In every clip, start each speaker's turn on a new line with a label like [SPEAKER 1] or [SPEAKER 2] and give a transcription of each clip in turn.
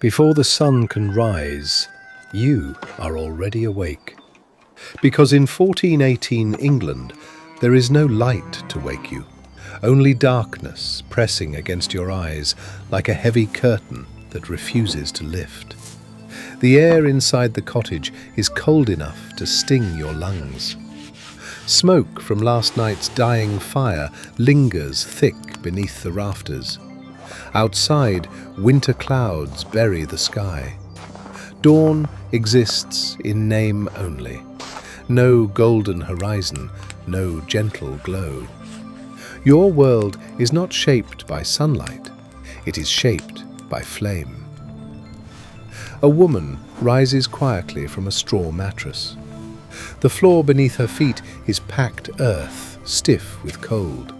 [SPEAKER 1] Before the sun can rise, you are already awake. Because in 1418 England, there is no light to wake you, only darkness pressing against your eyes like a heavy curtain that refuses to lift. The air inside the cottage is cold enough to sting your lungs. Smoke from last night's dying fire lingers thick beneath the rafters. Outside, winter clouds bury the sky. Dawn exists in name only. No golden horizon, no gentle glow. Your world is not shaped by sunlight. It is shaped by flame. A woman rises quietly from a straw mattress. The floor beneath her feet is packed earth, stiff with cold.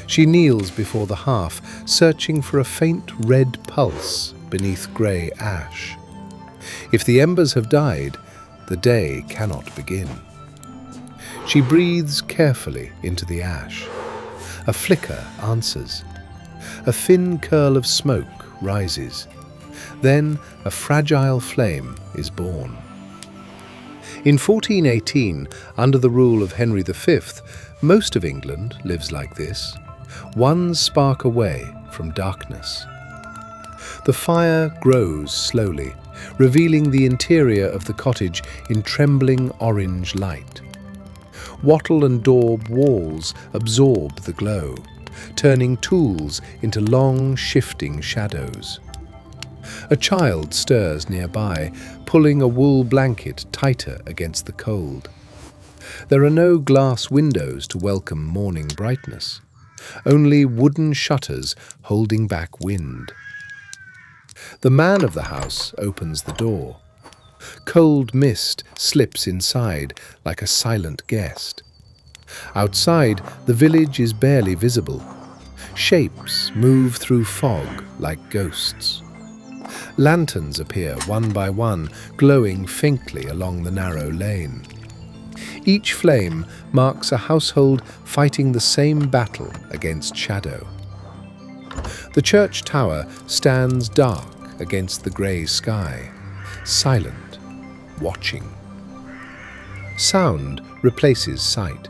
[SPEAKER 1] She kneels before the hearth, searching for a faint red pulse beneath grey ash. If the embers have died, the day cannot begin. She breathes carefully into the ash. A flicker answers. A thin curl of smoke rises. Then a fragile flame is born. In 1418, under the rule of Henry V, most of England lives like this, one spark away from darkness. The fire grows slowly, revealing the interior of the cottage in trembling orange light. Wattle and daub walls absorb the glow, turning tools into long, shifting shadows. A child stirs nearby, pulling a wool blanket tighter against the cold. There are no glass windows to welcome morning brightness, only wooden shutters holding back wind. The man of the house opens the door. Cold mist slips inside like a silent guest. Outside, the village is barely visible. Shapes move through fog like ghosts. Lanterns appear one by one, glowing faintly along the narrow lane. Each flame marks a household fighting the same battle against shadow. The church tower stands dark against the grey sky, silent, watching. Sound replaces sight.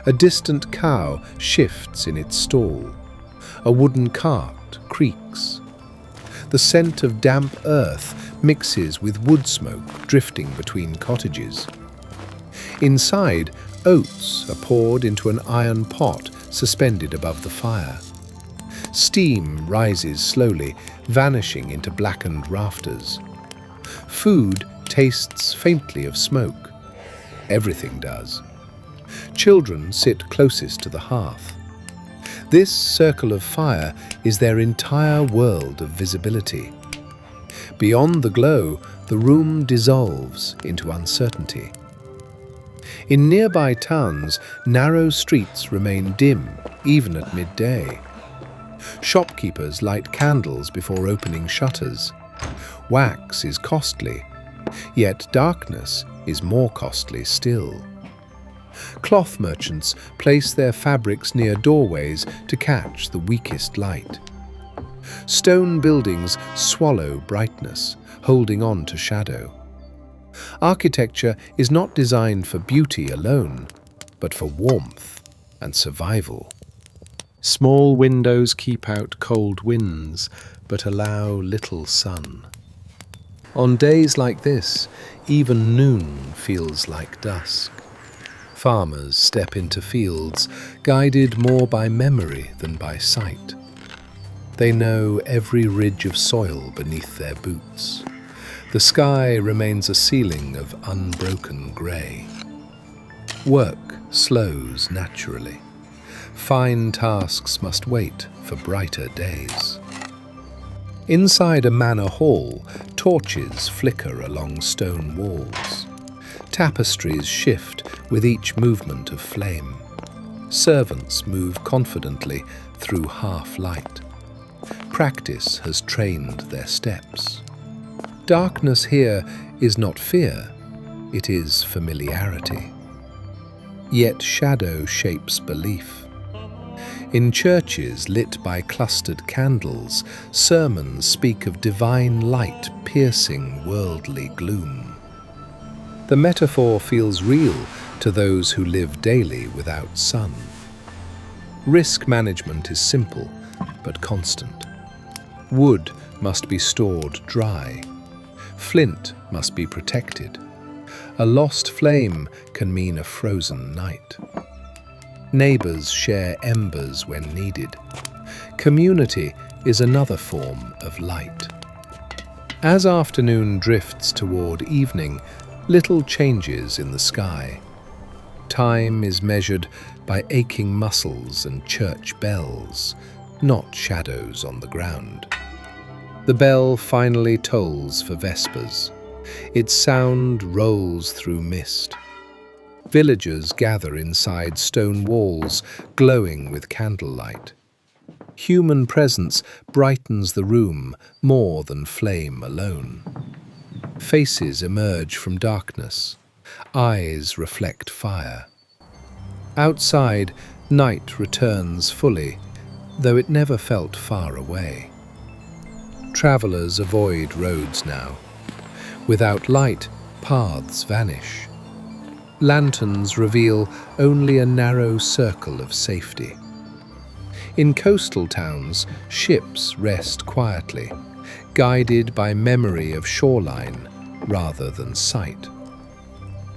[SPEAKER 1] A distant cow shifts in its stall. A wooden cart creaks. The scent of damp earth mixes with wood smoke drifting between cottages. Inside, oats are poured into an iron pot suspended above the fire. Steam rises slowly, vanishing into blackened rafters. Food tastes faintly of smoke. Everything does. Children sit closest to the hearth. This circle of fire is their entire world of visibility. Beyond the glow, the room dissolves into uncertainty. In nearby towns, narrow streets remain dim, even at midday. Shopkeepers light candles before opening shutters. Wax is costly, yet darkness is more costly still. Cloth merchants place their fabrics near doorways to catch the weakest light. Stone buildings swallow brightness, holding on to shadow. Architecture is not designed for beauty alone, but for warmth and survival. Small windows keep out cold winds, but allow little sun. On days like this, even noon feels like dusk. Farmers step into fields, guided more by memory than by sight. They know every ridge of soil beneath their boots. The sky remains a ceiling of unbroken grey. Work slows naturally. Fine tasks must wait for brighter days. Inside a manor hall, torches flicker along stone walls. Tapestries shift with each movement of flame. Servants move confidently through half-light. Practice has trained their steps. Darkness here is not fear, it is familiarity. Yet shadow shapes belief. In churches lit by clustered candles, sermons speak of divine light piercing worldly gloom. The metaphor feels real to those who live daily without sun. Risk management is simple but constant. Wood must be stored dry. Flint must be protected. A lost flame can mean a frozen night. Neighbors share embers when needed. Community is another form of light. As afternoon drifts toward evening, little changes in the sky. Time is measured by aching muscles and church bells, not shadows on the ground. The bell finally tolls for vespers. Its sound rolls through mist. Villagers gather inside stone walls, glowing with candlelight. Human presence brightens the room more than flame alone. Faces emerge from darkness. Eyes reflect fire. Outside, night returns fully, though it never felt far away. Travelers avoid roads now. Without light, paths vanish. Lanterns reveal only a narrow circle of safety. In coastal towns, ships rest quietly, guided by memory of shoreline rather than sight.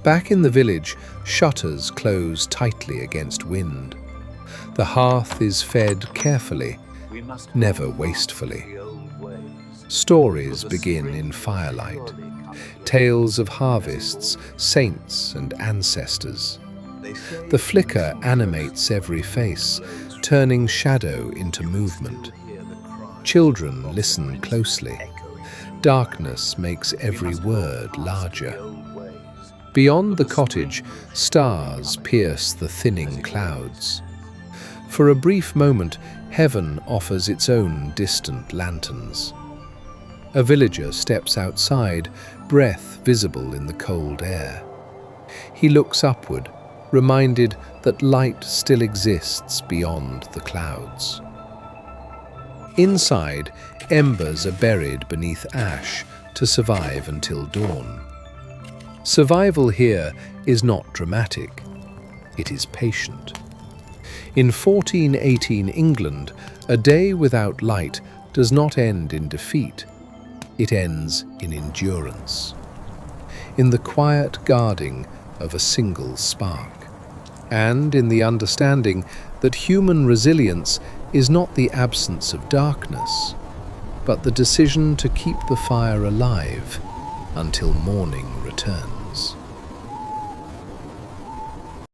[SPEAKER 1] Back in the village, shutters close tightly against wind. The hearth is fed carefully, never wastefully. Stories begin in firelight. Tales of harvests, saints and ancestors. The flicker animates every face, turning shadow into movement. Children listen closely. Darkness makes every word larger. Beyond the cottage, stars pierce the thinning clouds. For a brief moment, heaven offers its own distant lanterns. A villager steps outside, breath visible in the cold air. He looks upward, reminded that light still exists beyond the clouds. Inside, embers are buried beneath ash to survive until dawn. Survival here is not dramatic, it is patient. In 1418 England, a day without light does not end in defeat. It ends in endurance, in the quiet guarding of a single spark, and in the understanding that human resilience is not the absence of darkness, but the decision to keep the fire alive until morning returns.